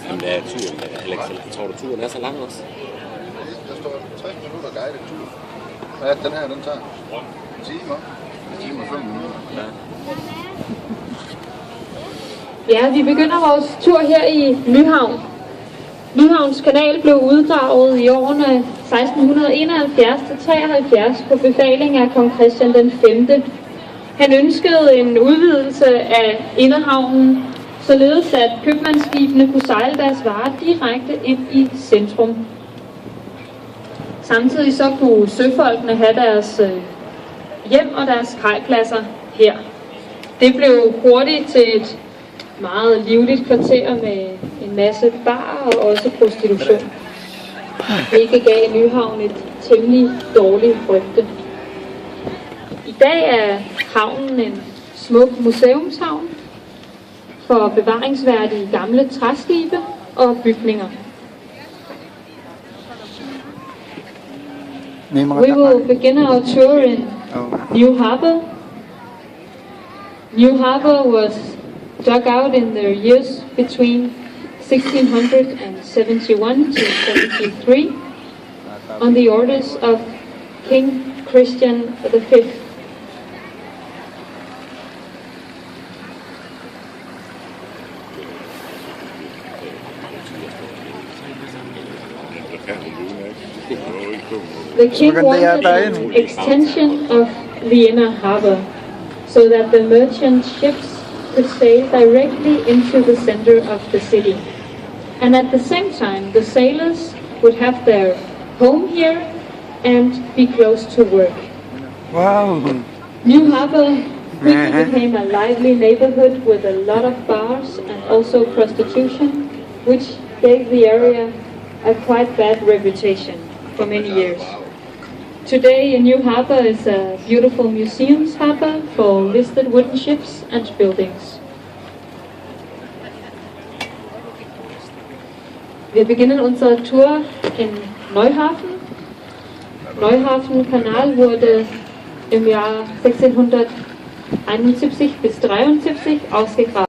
Jamen, det er turen, Alex. Tror du, turen er så lang også? Der står 60 minutter guided tur. Hvad er den her, den tager? En time op. En time og 5 minutter. Ja. Ja, vi begynder vores tur her i Nyhavn. Nyhavns kanal blev uddraget i årene 1671-73 på befaling af kong Christian den 5. Han ønskede en udvidelse af inderhavnen, således at købmandsskibene kunne sejle deres varer direkte ind i centrum. Samtidig så kunne søfolkene have deres hjem og deres kajpladser her. Det blev hurtigt til et meget livligt kvarter med en masse barer og også prostitution. Hvilket gav Nyhavn et temmelig dårligt rygte. I dag er havnen en smuk museumshavn for bevaringsværdige gamle træskibe og bygninger. We will begin our tour in New Harbour. New Harbour was dug out in the years between 1671 to 73 on the orders of King Christian V. The king wanted an extension of the inner harbor so that the merchant ships could sail directly into the center of the city. And at the same time, the sailors would have their home here and be close to work. Wow! New Harbor quickly became a lively neighborhood with a lot of bars and also prostitution, which gave the area a quite bad reputation for many years. Today, New Harbor is a beautiful museums harbor for listed wooden ships and buildings. Wir beginnen unsere Tour in Neuhafen. Neuhafen-Kanal wurde im Jahr 1671 bis 73 ausgegraben.